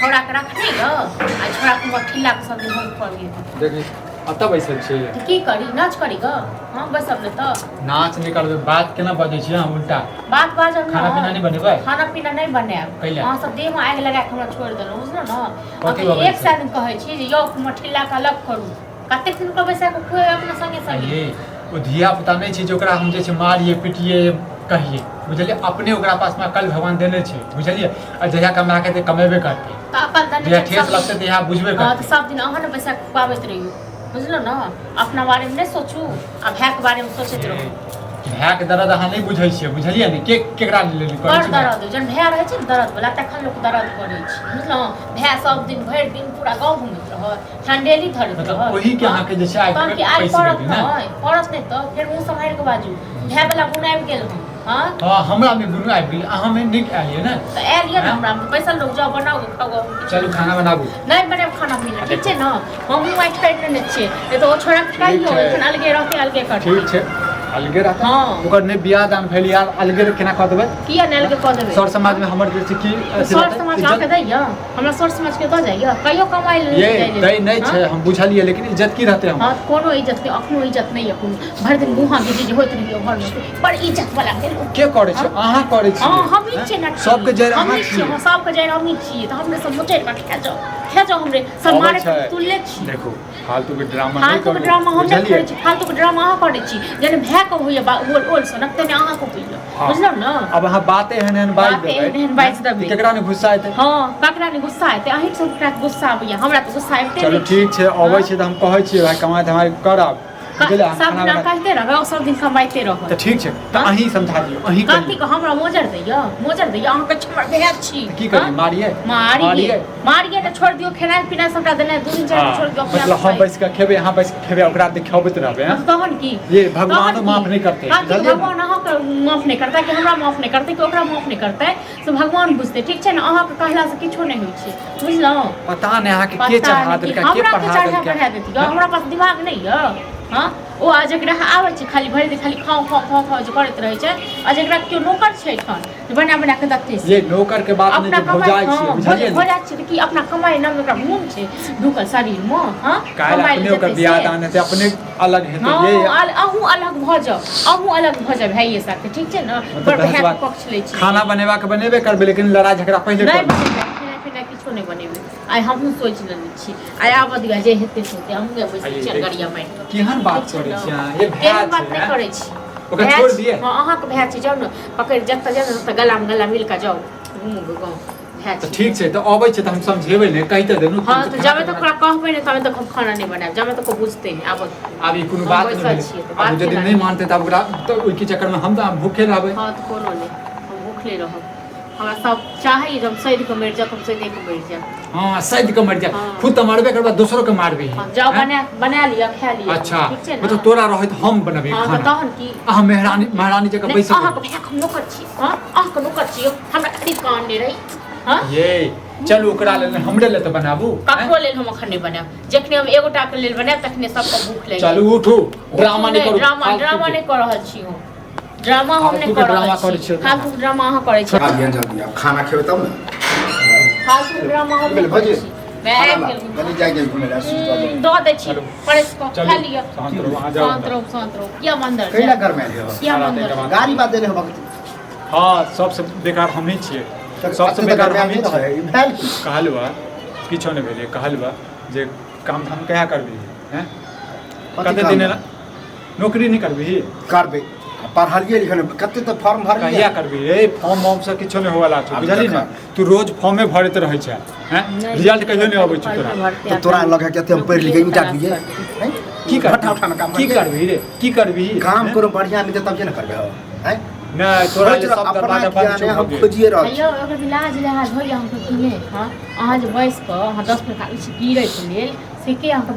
छोड़ा के रखने ग आ छोड़ा के मठिला के सब हम पड़िए देखी अतः बैसल छी तो की करी नाच करी ग हां बस अपने तो नाच नहीं करबे बात केना बजै छी हम उल्टा बात बाजब खाना पीना नहीं बनेबै खाना पीना नहीं बनाएब हां सब देह में आग लगा के हमरा छोड़ देलौ बुझलो न अब एक साल कहै छी जे यो मठिला के अलग करू कते दिन को बैसा के खोए अपना संगे संगे ओ धिया पुता नहीं छी जे ओकरा हम जे छै मारिए पिटिए कहिए बुझलिए अपने ओकरा पास में कल भगवान देने छै बुझलिए आ जहिया कमा के कमेबे करते त अपन दने जहिया ठेस लगते त यहाँ बुझबे करते हां त सब दिन अहाँ न पैसा खुआबैत रहियो बुझलो न अपना बारे में नहीं सोचू आ भाई के बारे में सोचैत रहू भाई के दर्द अहाँ नहीं बुझै छियै बुझलिए ने केकरा लेल करै छी दर्द जन भाई रहै छै दर्द वाला तखन लोग दर्द करै छै बुझलो भाई सब दिन भरि दिन पूरा गांव घुमैत रह ठंडेली धरैत रह ओही के अहाँ के जे छै आइ पड़त नहीं तो फिर मुंह संभाल के बाजू भाई वाला गुण आबि गेल हां हमरा में गुण आबि गेल अहाँ में नीक आइए ना त आइए ना हमरा में पैसा लोग जाओ बनाओ खाओ चलू खाना बनाबू नहीं बने खाना पीना ठीक छै ना हम वाइट पेट ने छियै ए तो छोड़ा के कहियो एखन अलगे रहते अलगे कर ठीक छै अलगे रहता हां ओकर ने बियाह दान भेल यार अलगे केना क देबै किया ने अलगे क देबै सर समाज में हमर जे छै की सर समाज के दैया हमरा सर समाज के द जाइया कहियो कमाई ले ये दै नहीं छै हम बुझलिए लेकिन इज्जत की रहते हम हां कोनो इज्जत के अखनो इज्जत नहीं है कोन भर दिन मुहा के जे होइत रहियो घर में पर इज्जत वाला गेल के करे छै अहाँ करे छी हां हम ही छै ना सब के जड़ अहाँ छी हम सब के जड़ हम ही छी त हमरे सब मोटे का खेजो हमरे सब मारे तुल्ले छी देखो फालतू के ड्रामा नहीं करू फालतू के ड्रामा हम नहीं करे छी फालतू के ड्रामा अहाँ करे छी जने भै के होइया ओल सनक तने अहाँ को कहियो बुझलो न अब अहाँ बातें हन बाइज देबै हन बाइज देबै केकरा ने गुस्सा आइते हां ककरा ने गुस्सा आइते अहीं सब केकरा गुस्सा आबैया हमरा त गुस्सा आइते चलो ठीक छै अबै छै त हम कहै छी भाई कमाई धमाई करब सब ना कहते रहो सब दिन कमाइते रहो त ठीक छै त अहीं समझा दियौ अहीं कथि को हमरा मोजर दैया अहाँ के छमर भेज छी की करी मारिए त छोड़ दियौ खेनाइ पिनाइ सबटा देने दू दिन चार छोड़ दियौ मतलब हम बैस के खेबे अहाँ बैस के खेबे ओकरा देखाबैत रहबे तहन की ये भगवान माफ नहीं करते भगवान अहाँ के माफ नहीं करता कि हमरा माफ नहीं करते कि ओकरा माफ नहीं करते से भगवान बुझते ठीक छै न अहाँ के कहला से किछो नहीं होई छै बुझलौ पता नहि अहाँ के चढ़ा देलका के पढ़ा देलका हमरा पास दिमाग नहीं है हां ओ आ जकरा आबै छै खाली भरि दिन खाली खाओ जे करैत रहै छै आ जकरा केओ नौकर छै एखन बना बना के देखते छै ये नौकर के बात नहीं भौजाई छै बुझलिए भौजाई छै कि अपना कमाई नाम ओकरा घूम छै ढुकल शरीर में हां कमाई ले ओकर बियाह दान है अपने अलग हेतै ये अहू अलग भ जाओ भाईये साथे ठीक छै न बड़ बहन पक्ष ले छै खाना बनेबा के बनेबे करबे लेकिन लड़ाई झगड़ा पहले कर किछो नहीं बनेबे आइ हमहू सोच लेने छी आइ आब दिया जे हेते सोते हम बैस चल गाड़िया में केहन बात करै छी अहाँ ये केहन बात नहीं करै छी ओकरा छोड़ दिए हां अहाँ के भाई छी जाउ न पकड़ जत्ता जाउ त गला में गला मिल के जाउ गांव भाई त ठीक छै त आबै छै त हम समझेबै ने कहि त देनु हां त जाबे त ओकरा कहबै ने तबे त हम खाना नहीं बनाएब जाबे त को बुझते नहीं आब ई कोनो बात नहीं अब यदि नहीं मानते त ओकरा त ओइ के चक्कर में हम त भूखे रहबै हां त कोनो नहीं हम भूखले रहब हमरा सब चाहे जब सैद के मर जा तुम सैद के मर जा हां सैद के मर जा खुद त मरबे करबा दूसरों के मारबे जाओ बना लिया खा लिया अच्छा मतलब तोरा रहत हम बनबे खाना हां तहन की अहाँ महारानी जगह बैस अहाँ के हम नौकर छी हां अहाँ के नौकर छी हमरा खाली कान ने रही हां ये चलू ओकरा लेल हमरे लेल त बनाबू ककरो लेल हम अखन नहीं बनाब जखने हम एगोटा के लेल बनाब तखने सबके भूख लागि चलू उठू ड्रामा नहीं करू ड्रामा नहीं कर रहल छी हम ड्रामा हम नहीं कर रहल छी फालतू ड्रामा अहाँ करै छी जल्दी आप खाना खेबै तब न फालतू ड्रामा हम नहीं करै छी मैं जल्दी जाके घुमे ला दो दे छी परस को खा लिया शांत रहो क्या मंदिर कैला घर में क्या मंदिर गाड़ी बात देले हो हां सबसे बेकार हम ही छियै सबसे बेकार हम ही छियै भेल कहलवा किछो नहीं भेले कहलवा जे काम हम कहिया करबी हैं कते दिन नौकरी नहीं करबी पढ़लिए लिखल कते त फॉर्म भर कहिया करबी ए फॉर्म से किछो नहीं होवाला छ बुझली न तू रोज फॉर्मे भरत रहै छै हैं रिजल्ट कहियो नहीं आबै छ तोरा तो तोरा लगे कते हम पढ़ लिख इंटा दिए की करबी काम करो बढ़िया मिलते तब जे न करबे हैं नहीं तोरा जे सब दरवाजा बंद हम खोजिए रह अयो अगर इलाज लिहाज होय हम तो किने हां अहाँ जे बैस क अहाँ 10 मिनट इछ गिरै के लेल से के अहाँ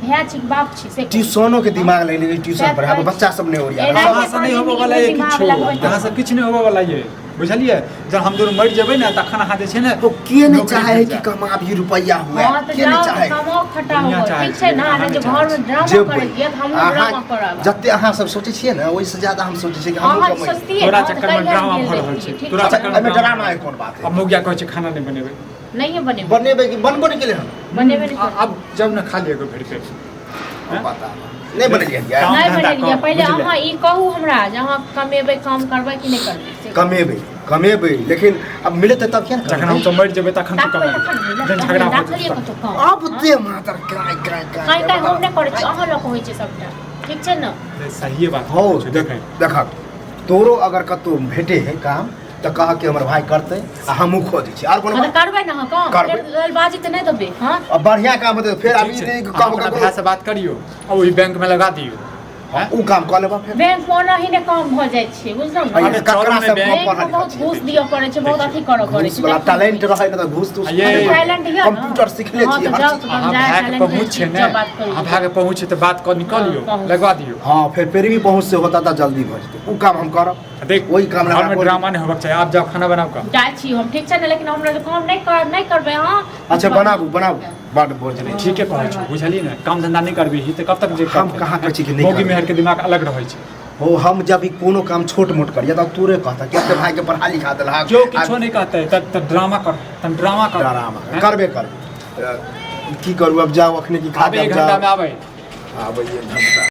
भै छी बाप छी से ट्यूशनो के दिमाग ले ले ट्यूशन पर अब बच्चा सब नहीं ओरिया अहाँ से नहीं होबे वाला है किछो अहाँ से किछ नहीं होबे वाला ये बुझलिए जब हम दोनों मर जेबै ना तखन अहाँ जे छै ने तो के नहीं चाहे है कि कमाबी रुपया हुए के नहीं चाहे कमाओ खटा हो ठीक छै ना जे घर में ड्रामा करे के हम ड्रामा करब जत्ते अहाँ सब सोचै छियै ना ओइ से ज्यादा हम सोचै छियै कि हम कमाई तोरा चक्कर में ड्रामा भर रहल छै तोरा चक्कर में ड्रामा है कोन बात है अब मौगिया कहै छै खाना नहीं बनेबै नहीं है बने बनेबे कि बनबो नहीं केले हम बनेबे नहीं अब जब न खा लिएगो भेड़ पे पता नहीं बनेलिए नहीं बनेलिए पहले अहाँ ई कहू हमरा जे अहाँ कमेबै काम करबै कि नहीं करबै कमेबै लेकिन अब मिले त तब क्या जखन हम सब मर जेबै तखन तो कमेबै जन झगड़ा हो अब ते मातर काय काय हम नहीं करै छी अहाँ लोग होइ छै सबटा ठीक छै न सही बात हो देख तोरो अगर कतो भेटे है काम तो कहा कि हमर भाई करते आ हमहू खोज छी और कोनो करबै न हम जल्दबाजी त नहीं देबै हां अब बढ़िया काम होते फिर अभी काम अपना भाई से बात करियो और वही बैंक में लगा दियो उ काम कर लेबा फिर बैंक में ही ने काम भ जाय छै बुझलौ अरे ककरा से बहुत घूस दियो पड़े छै बहुत अथी करऽ पड़े छै वाला टैलेंट रहे न त घूस तो टैलेंट है कंप्यूटर सीख ले छी भाग पहुंच छै ने भाग पहुंच त बात कर निकालियो लगवा दियो हां फिर भी पहुंच से होता त जल्दी भ जते उ काम हम करब देख वही काम घर में ड्रामा नहीं होबक चाहिए आप जाओ खाना बनाओ का जाय छी हम ठीक छै ने लेकिन हमरा काम नहीं करबै हां अच्छा बनाबू बड़ बोझ नहीं ठीक है कहै छी बुझलिए ना काम धंधा नहीं करबी त कब तक जे हम कहां कहै छी कि नहीं मोगी मेहर के दिमाग अलग रहै छै हो हम जब भी कोनो काम छोट मोट करिए त तोरे कहता कि अपने भाई के पढ़ा लिखा देला जो किछो नहीं कहते त ड्रामा कर करबे कर की करू अब जाओ अखने की खा के 1 घंटा में आबै आबै 1 घंटा